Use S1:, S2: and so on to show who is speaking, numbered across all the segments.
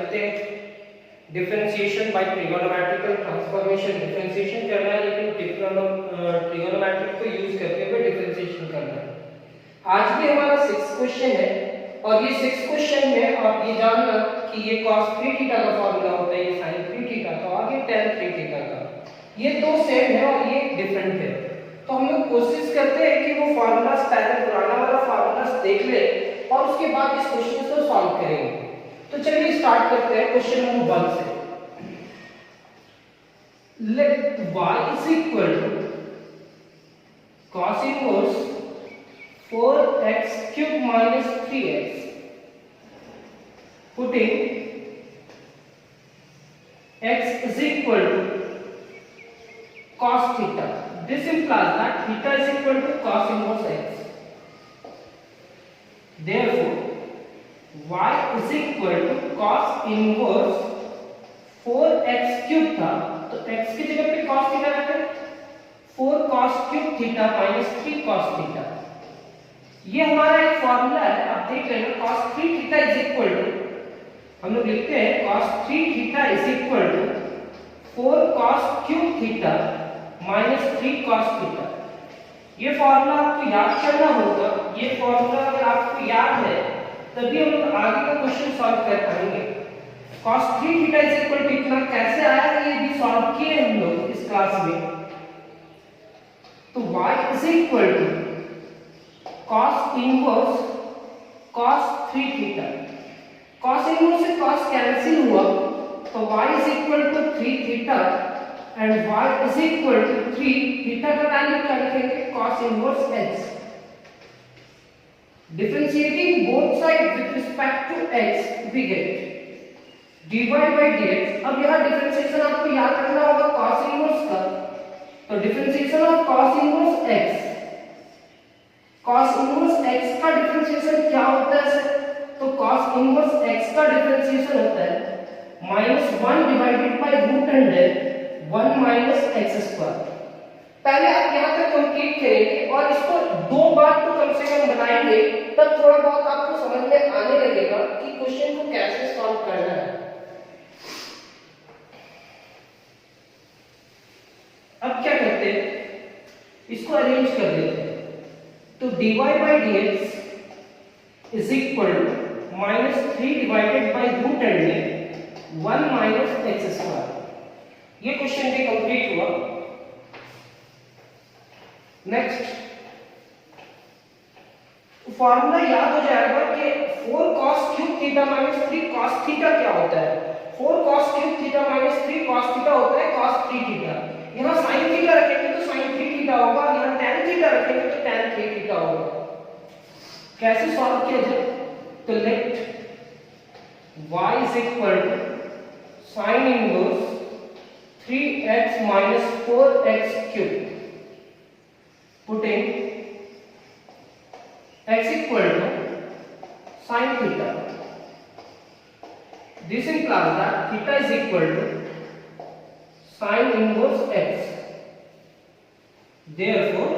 S1: करते हैं differentiation by trigonometrical transformation, differentiation करना है लेकिन ट्रिगोनोमेट्रिक को यूज करते हुए डिफरेंशिएशन करना है। आज भी हमारा 6th क्वेश्चन है और ये 6th क्वेश्चन में आप ये जानना कि ये cos 3 थीटा का फार्मूला होता है, ये sin 3 थीटा का और ये tan 3 थीटा का, ये दो सेम है और ये डिफरेंट है। तो हम लोग कोशिश करते हैं कि वो फार्मूलास पहले पुराना वाला फार्मूलास देख ले और उसके बाद इस क्वेश्चन को सॉल्व करेंगे। तो चलिए स्टार्ट करते हैं क्वेश्चन नंबर 1 से। Let y is equal to cos inverse 4x cube minus 3x, putting x is equal to cos theta. This implies that theta is equal to cos inverse x. Therefore, y is equal to cos inverse 4x cube था, तो x की जगह पे cos theta रखते हैं, 4 cos cube theta minus 3 cos theta. ये हमारा एक फार्मूला है, आप देख लेना cos 3 theta is equal to, हम लोग लिखते हैं cos 3 theta is equal to 4 cos cube theta minus 3 cos theta. ये फार्मूला आपको याद करना होगा, ये फार्मूला अगर आपको याद है तभी हम लोग आगे का क्वेश्चन सॉल्व कर पाएंगे। cos 3 theta is equal to इतना कैसे आया ये भी सॉल्व किए हम लोग इस क्लास में। तो y is equal to cos inverse cos 3 theta, cos inverse से cos कैंसिल हुआ तो y is equal to 3 theta and y is equal to 3 theta का वैल्यू क्या लिखेंगे cos inverse x। Differentiating both side with respect to x we get dy by dx। अब यहां differentiation आपको याद रखना होगा cos इनवर्स का, तो differentiation of cos inverse x, cos inverse x का डिफरेंशिएशन क्या होता है सर? तो cos इनवर्स x का डिफरेंशिएशन होता है -1 divided by root under 1 minus x square. पहले आप यहां तक कंप्लीट करेंगे और इसको दो बार तो कम से कम बनाएंगे, तब थोड़ा बहुत आपको समझ में आने लगेगा कि क्वेश्चन को कैसे सॉल्व करना है। अब क्या करते हैं, इसको अरेंज कर देते हैं। तो dy by dx is equal to -3 divided by root under 1 minus x square. ये क्वेश्चन भी कंप्लीट हुआ। नेक्स्ट फार्मूला याद हो जाएगा कि 4 cos cube theta minus 3 cos theta क्या होता है। 4 cos cube theta minus 3 cos theta होता है cos 3 थीटा। यहाँ sin थीटा रखेंगे तो sin 3 थीटा होगा, यहाँ tan थीटा रखेंगे तो tan 3 थीटा होगा। कैसे सॉल्व किया जाए? तो late y is equal to sin inverse 3x minus 4x cube, putting x equal to sin theta. This implies that theta is equal to sin inverse x. Therefore,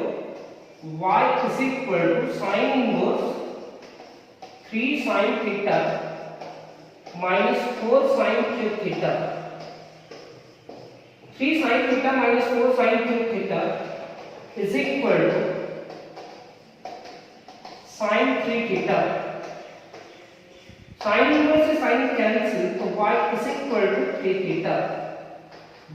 S1: y is equal to sin inverse 3 sin theta minus 4 sin cube theta. 3 sin theta minus 4 sin cube theta is equal to sin 3 theta. Sin inverse से sin cancel तो y is equal to 3 theta.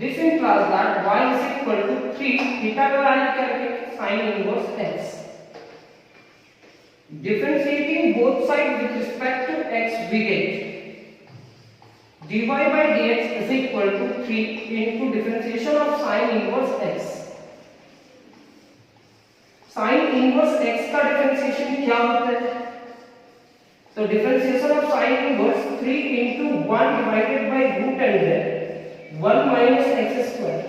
S1: This implies that y is equal to 3 theta का value क्या रखेंगे sin inverse x. Differentiating both sides with respect to x we get dy by dx is equal to 3 into differentiation of sin inverse x. sin inverse x का differentiation क्या होता है? तो differentiation of sin inverse 3 into 1 divided by root under 1 minus x square.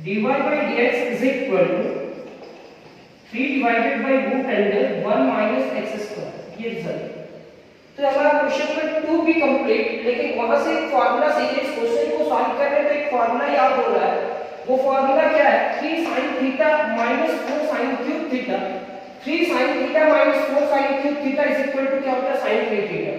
S1: dy by dx is equal to 3 divided by root under 1 minus x square. ये result. तो हमारा question number 2 भी complete, लेकिन वहां से एक फार्मूला सीखे इस क्वेश्चन को सॉल्व करने पे एक फार्मूला याद हो रहा है। वो फार्मूला क्या है? 3 sin theta minus 4 sin cube theta. 3 sin theta minus 4 sin cube theta is equal to क्या होता है? sin 3 theta.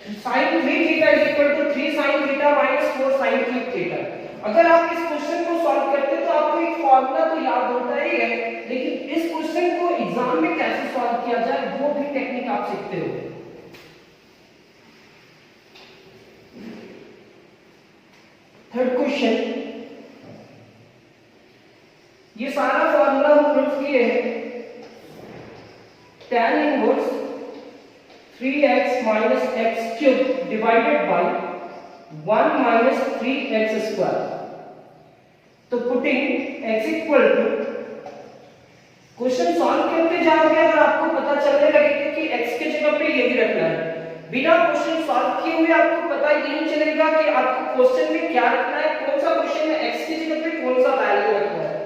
S1: sin 3 theta is equal to 3 sin theta minus 4 sin cube theta. अगर आप इस क्वेश्चन को सॉल्व करते तो आपको एक फॉर्मूला तो याद होता ही है, लेकिन इस क्वेश्चन को एग्जाम में कैसे सॉल्व किया जाए वो भी टेक्निक आप सीखते हो। थर्ड क्वेश्चन, ये सारा फॉर्मूला हम प्रूफ किए हैं। tan inverse 3x minus x cube divided by 1 minus 3x square. तो putting x equal to, question solve करते जाओगे अगर आपको पता चलने लगेगा कि x के जगह पे ये भी रखना है। बिना क्वेश्चन सॉल्व किए हुए आपको पता ही नहीं चलेगा कि आपको क्वेश्चन में क्या रखना है, कौन सा क्वेश्चन में x की जगह पे कौन सा वैल्यू रखना है।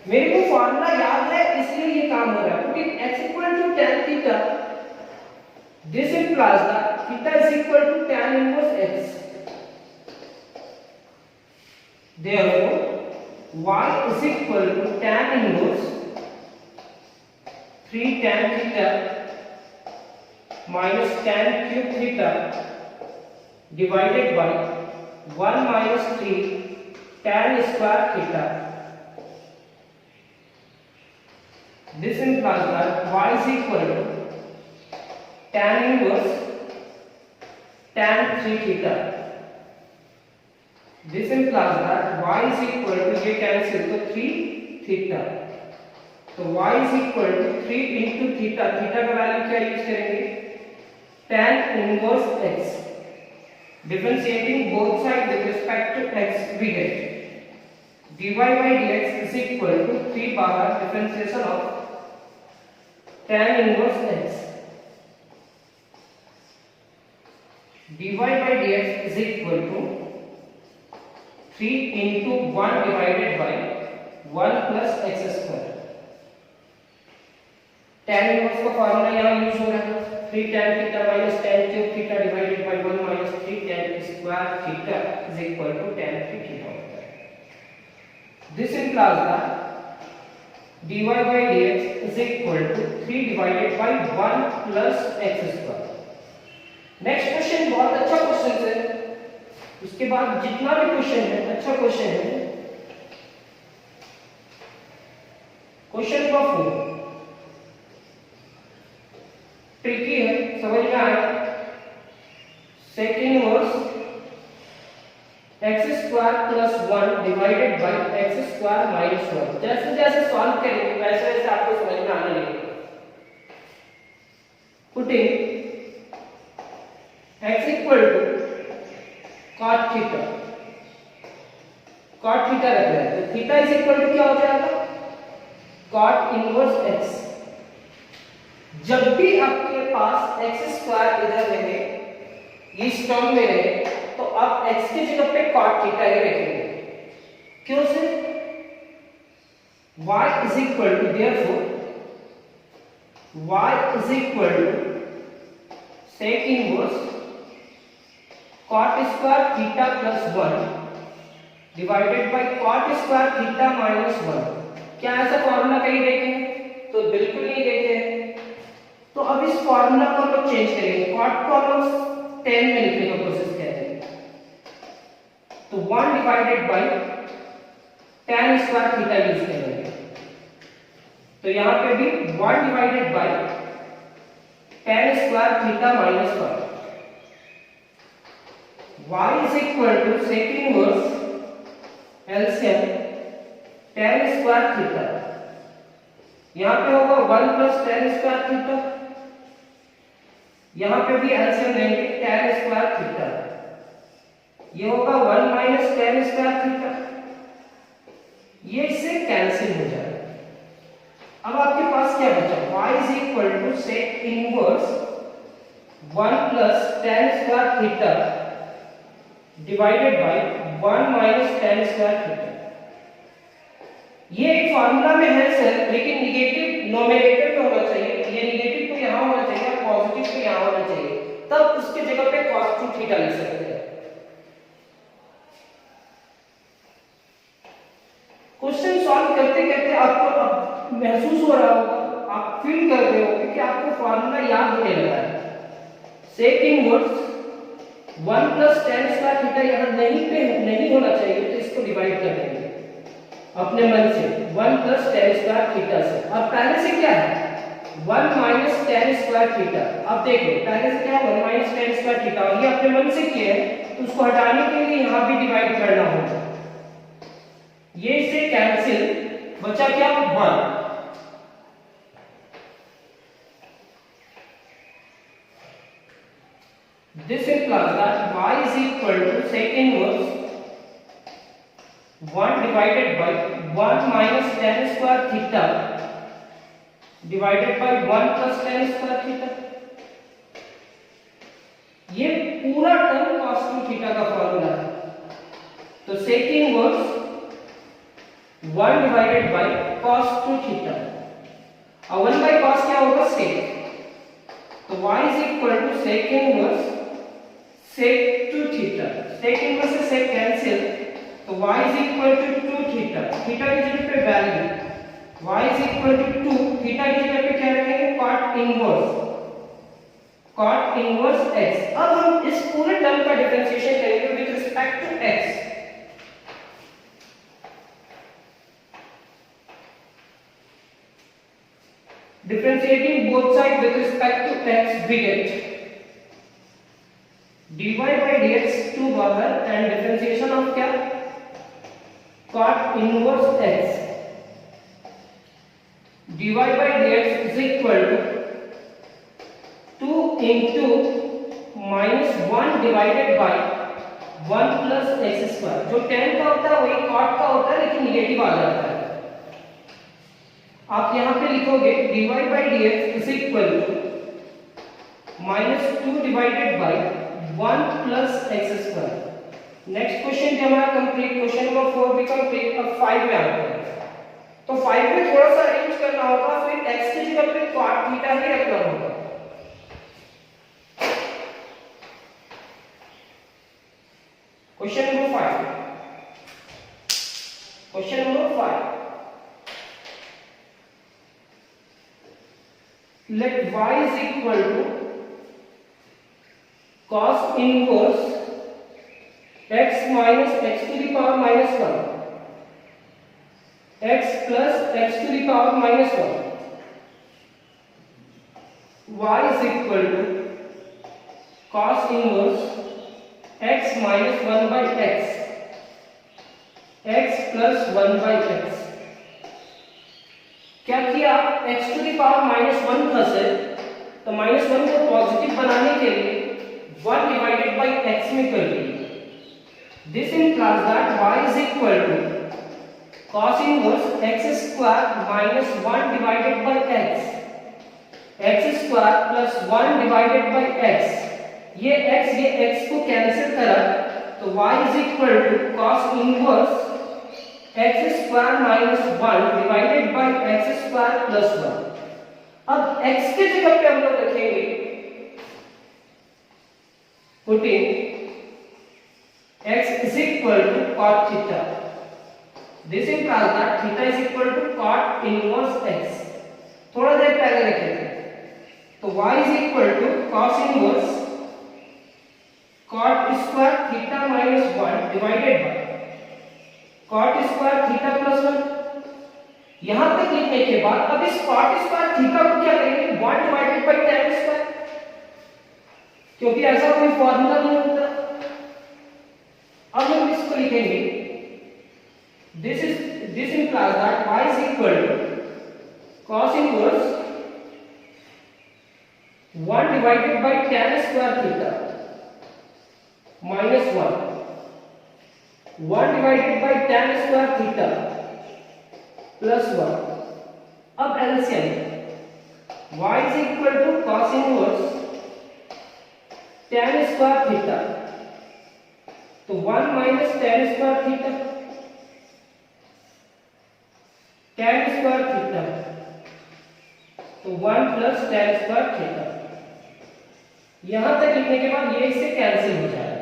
S1: मेरे को फॉर्मूला याद है इसलिए ये काम हो रहा है। Putting x equal to tan theta, this implies that theta is equal to tan inverse x. Therefore, y is equal to tan inverse 3 tan theta minus tan cube theta divided by 1 minus 3 tan square theta. This implies that y is equal to tan inverse tan 3 theta. This implies that y is equal to, ये cancel तो 3 theta, तो y is equal to 3 into theta, theta का value क्या use करेंगे, tan inverse x, differentiating both sides with respect to x we get dy by dx is equal to 3 बाहर differentiation of tan inverse x, dy by dx is equal to 3 into 1 divided by 1 plus x square. tan inverse का formula यहाँ use हो रहा है, 3 tan theta minus tan cube theta divided by 1 minus 3 tan square theta is equal to tan 3 theta होता है. This implies that dy by dx is equal to 3 divided by 1 plus x square. Next question बहुत अच्छा question है, उसके बाद जितना भी question है अच्छा क्वेश्चन है। क्वेश्चन नंबर 4 ट्रिकी है, समझ में आया। sec inverse x square plus 1 divided bye x square minus 1। जैसे जैसे सॉल्व करेंगे वैसे वैसे आपको समझ में आने लगेगा। Putting x equal to cot theta, cot theta रख रहे हैं तो थीटा इज इक्वल टू क्या हो जाएगा, cot इनवर्स x। जब भी आपके पास x स्क्वायर इधर रहे, इस टर्म में रहे, तो आप x की जगह पे cot थीटा ही रखेंगे। क्यों से, y is equal to, therefore y is equal to sec inverse cot square theta plus 1 divided by cot square theta minus 1। क्या ऐसा फॉर्मूला कहीं देखे हैं, तो बिल्कुल नहीं देखे हैं। तो अब इस फॉर्मूला को हम चेंज करेंगे, cot को हम 10 में लिखने का प्रोसेस कहते हैं। तो 1 divided bye tan square theta use करेंगे। तो यहां पे भी 1 divided bye tan square theta minus 1। y is equal to sec inverse LCM tan square theta, यहां पे होगा 1 प्लस tan स्क्वायर थीटा, यहां पे भी LCM लेंगे tan स्क्वायर थीटा, ये होगा 1 माइनस tan स्क्वायर थीटा, ये इससे कैंसिल हो जाएगा। अब आपके पास क्या बचा, y is equal to sec inverse 1 plus tan square theta divided by 1 minus tan square theta. ये एक फार्मूला में है सर, लेकिन निगेटिव नोमिनेटर पे होना चाहिए, ये निगेटिव तो यहां होना चाहिए, पॉजिटिव तो यहां होना चाहिए, तब उसके जगह पे cos 2 थीटा लिख सकते हैं। क्वेश्चन सॉल्व करते करते आपको अब महसूस हो रहा होगा, आप फील कर रहे होंगे कि आपको फार्मूला याद होने लगा है। Sec inverse 1 plus tan square theta यहाँ नहीं होना चाहिए, तो इसको डिवाइड कर देंगे अपने मन से 1 प्लस टेन स्क्वायर थीटा से। अब पहले से क्या है 1 माइनस टेन स्क्वायर थीटा। अब देखो पहले से क्या 1 माइनस टेन स्क्वायर थीटा, और ये अपने मन से किया है, तो उसको हटाने के लिए यहाँ भी डिवाइड करना होगा। ये से कैंसिल, बचा क्या 1। This implies that y is equal to sec inverse 1 divided by 1 minus tan square theta divided by 1 plus tan square theta। ये पूरा टर्म cos 2 थीटा का फॉर्मूला है। तो sec inverse 1 divided by cos 2 theta, और 1 by cos क्या होगा sec, तो y is equal to sec inverse sec 2 theta. sec inverse से sec कैंसिल, तो y is equal to 2 theta. Theta की जगह पे value y is equal to 2, theta की जगह पे क्या रखेंगे cot इनवर्स x। अब हम इस पूरे टर्म का डिफरेंशिएशन करेंगे with respect to x। Differentiating both side with respect to x, we get dy by dx 2 बाहर एंड डिफरेंशिएशन ऑफ क्या cot inverse x, dy by dx is equal to 2 into minus 1 divided by 1 plus x square। जो tan का होता है वही cot का होता है, लेकिन निगेटिव आ जाता है। आप यहाँ पे लिखोगे dy by dx is equal to minus 2 divided by 1 plus x square। Next question जो हमारा कंप्लीट, क्वेश्चन नंबर 4 भी कंप्लीट। अब 5 में आते हैं, तो 5 में थोड़ा सा अरेंज करना होगा, फिर x की जगह पे cot थीटा ही रखना होगा। Question number 5, question number 5, let y is equal to cos inverse x minus x to the power minus 1, x plus x to the power minus 1, y is equal to cos inverse x minus 1 by x, x plus 1 by x। क्या किया, x to the power minus 1 plus है, तो minus 1 को positive बनाने के लिए 1 divided by x में कर दिया। This implies that y is equal to cos inverse x square minus 1 divided by x, x square plus 1 divided by x। ये x को कैंसिल करा, तो y is equal to cos inverse x square minus 1 divided by x square plus 1। अब x के जगह पे हम लोग रखेंगे putting x is equal to cot theta। This implies that theta is equal to cot inverse x। थोड़ा देर पहले रखे थे, तो y is equal to cos inverse cot square theta minus 1 divided by cot square theta plus 1। यहां तक लिखने के बाद अब इस cot square theta को क्या करेंगे 1 divided by tan square, क्योंकि ऐसा कोई फॉर्मूला नहीं होता। अब हम इसको लिखेंगे this implies that y is equal to cos inverse 1 divided by tan square theta minus 1 divided by tan square theta plus 1। अब LCM y is equal to cos inverse tan square theta, तो 1 minus tan square theta, tan square theta, तो 1 plus tan square theta। यहां तक लिखने के बाद ये इससे कैंसिल हो जाएगा।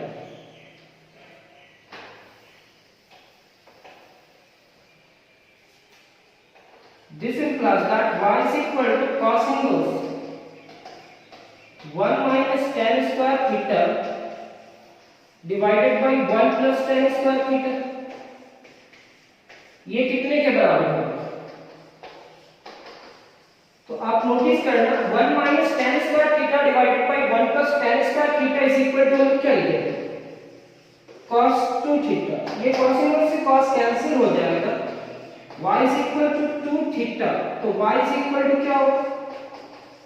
S1: This implies that y is equal to cos inverse 1 minus tan square theta divided by 1 plus tan square theta, ये कितने के बराबर होगा? तो आप नोटिस करना 1 minus tan square theta divided by 1 plus tan square theta is equal to हम क्या लिखेंगे? cos 2 theta. ये cos इनवर्स से cos कैंसिल हो जाएगा, y is equal to 2 theta, तो y इज इक्वल टू क्या होगा?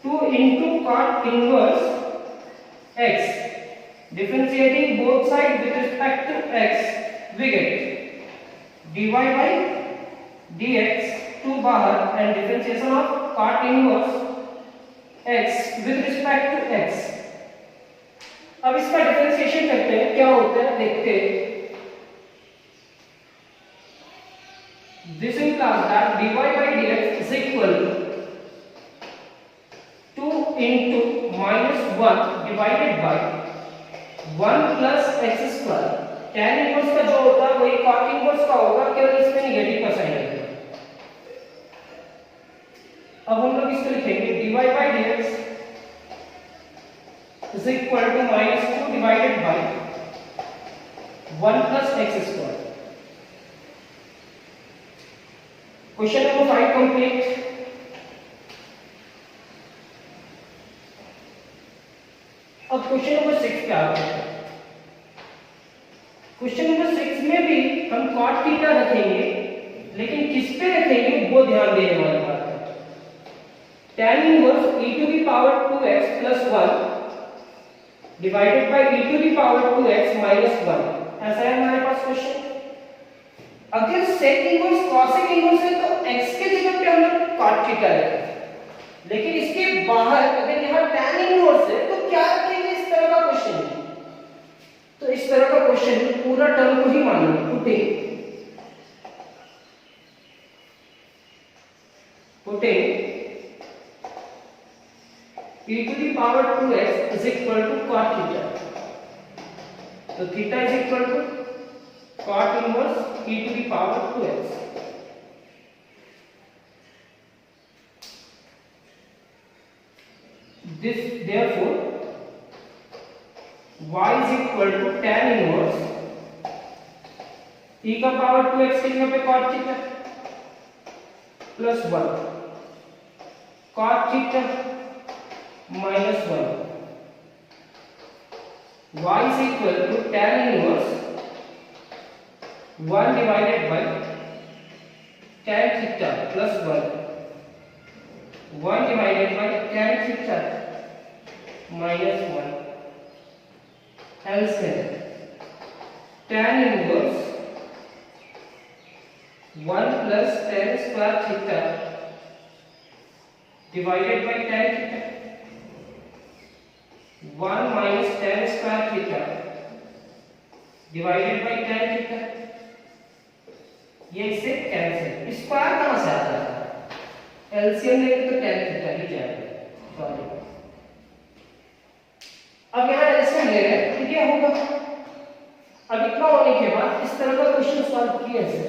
S1: 2 into cot inverse x, differentiating both sides with respect to x, we get dy by dx 2 बाहर and differentiation of cot inverse x with respect to x। अब इसका differentiation करते हैं, क्या होता है देखते हैं। This implies that dy by dx is equal to 2 into minus 1 divided by 1 plus x square। tan inverse का जो होता है वही cot इनवर्स का होगा, केवल इसमें नेगेटिव का साइन है। अब हम लोग इसको लिखेंगे dy by dx is equal to minus 2 divided by 1 plus x square। Question number 5 complete. अब क्वेश्चन नंबर 6 पे आते हैं। क्वेश्चन नंबर 6 में भी हम cot थीटा रखेंगे, लेकिन किस पे रखेंगे वो ध्यान देने वाली बात है। tan inverse e to the power 2x plus 1 divided bye e to the power 2x minus 1, ऐसा है हमारे पास क्वेश्चन। अगर sec इनवर्स cosec इनवर्स है तो x के जगह पे हम लोग cot थीटा रखेंगे, लेकिन इसके बाहर अगर यहाँ tan इनवर्स है तो क्या रखेंगे? इस तरह का क्वेश्चन है, तो इस तरह का क्वेश्चन पूरा टर्म को ही मानना putting e to the power 2x is equal to cot theta, so theta is equal to cot inverse e to the power 2x। this therefore y is equal to tan inverse e का power 2x के जगह पे cot theta plus 1 cot theta minus 1, y is equal to tan inverse 1 divided by tan theta plus 1 divided by tan theta minus 1। Hence tan inverse 1 plus tan square theta divided by tan theta 1 minus tan square theta divided by tan theta, ये इससे cancel. Square कहां से आता है? LCM लेंगे तो tan theta ही जाएगा, sorry. अब यहाँ एलसीएम ले रहे हैं तो क्या होगा? अब इतना होने के बाद इस तरह का क्वेश्चन सॉल्व किया है।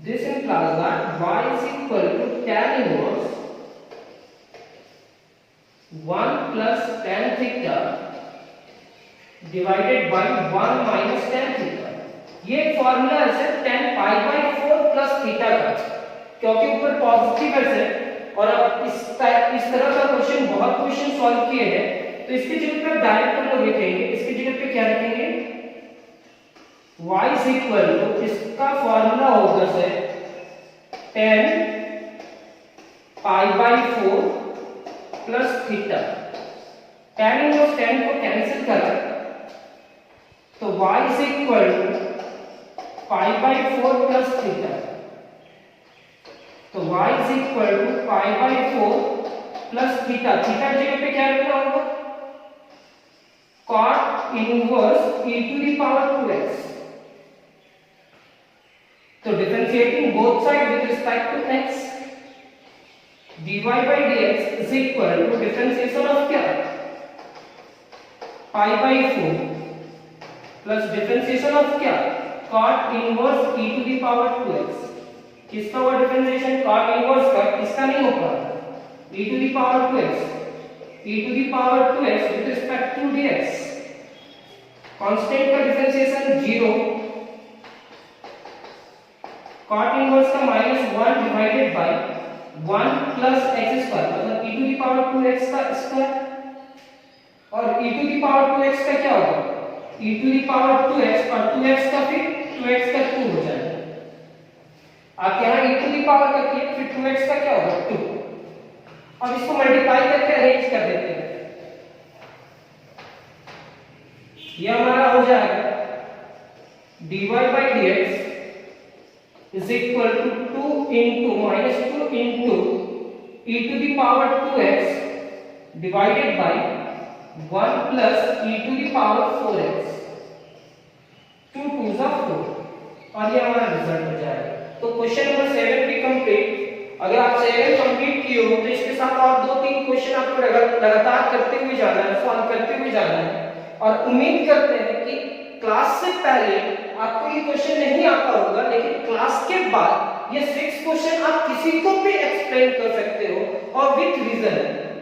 S1: This implies that y is equal to tan inverse 1 plus tan theta divided by 1 minus tan theta। ये एक फॉर्मूला है sir tan pi by 4 plus theta का, क्योंकि ऊपर पॉजिटिव है सर, और अब इस तरह का क्वेश्चन बहुत क्वेश्चन सॉल्व किए हैं, तो इसकी जगह पर डायरेक्ट हम लोग लिखेंगे, इसकी जगह पे क्या लिखेंगे? y is equal to, इसका फॉर्मूला होगा sir tan pi by 4 plus theta। tan inverse tan को कैंसिल करा तो y is equal to pi by 4 plus theta, तो y is equal to pi by 4 plus theta। Theta जगह पे क्या रखना होगा? cot inverse e to the power 2x। तो differentiating both side with respect to x, dy by dx is equal to differentiation of क्या? pi by 4 plus differentiation of क्या? cot inverse e to the power 2x। किसका हुआ differentiation? cot inverse का, किसका नहीं होगा? e to the power 2x। e to the power 2x with respect to dx. Constant का differentiation 0, cot inverse का -1 divided by 1 plus x square, मतलब e to the power 2x का square, और e to the power 2x का क्या होगा, e to the power 2x और 2x का फिर 2x का 2 हो जाएगा। आप यहाँ e to the power करके फिर 2x का क्या होगा 2, अब इसको मल्टीप्लाई करके अरेंज कर देते हैं। ये हमारा हो जाएगा dy by dx is equal to 2 into -2 into e to the power 2x divided by 1 plus e to the power 4x, 2 2s are 4, और ये हमारा रिजल्ट हो जाएगा। तो क्वेश्चन नंबर 7 भी कंप्लीट। अगर आप 7 कंप्लीट किए हो तो इसके साथ और 2-3 क्वेश्चन आपको लगातार करते हुए जाना है, सॉल्व करते हुए जाना है, और उम्मीद करते हैं कि क्लास से पहले आपको ये क्वेश्चन नहीं आता होगा, लेकिन क्लास के बाद ये 6 क्वेश्चन आप किसी को भी एक्सप्लेन कर सकते हो और विथ रीजन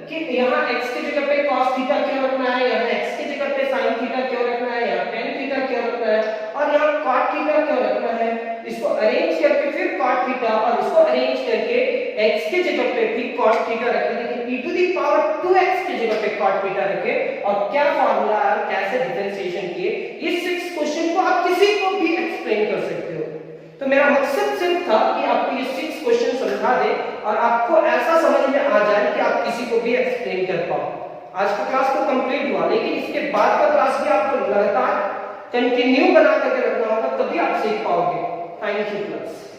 S1: कि यहाँ x की जगह पे cos थीटा क्यों रखना है, यहाँ x की जगह पे sin थीटा क्यों रखना है, यहाँ tan थीटा क्यों रखना है, और यहाँ cot थीटा क्यों रखना है। इसको अरेंज करके फिर cot थीटा और इसको अरेंज करके x की जगह पे भी cos थीटा रखें, लेकिन e to the power 2x की जगह पे cot थीटा रखें, और क्या फार्मूला है, कैसे डिफरेंशिएशन किए, इस 6 क्वेश्चन को आप किसी को भी एक्सप्लेन कर सकते हो। तो मेरा मकसद सिर्फ था कि आपको ये 6 क्वेश्चन समझा दे और आपको ऐसा समझ में आ जाए कि आप किसी को भी एक्सप्लेन कर पाओ। आज का क्लास तो कंप्लीट हुआ, लेकिन इसके बाद का क्लास भी आपको लगातार कंटिन्यू बना करके रखना होगा, तभी आप सीख पाओगे। Thank you class.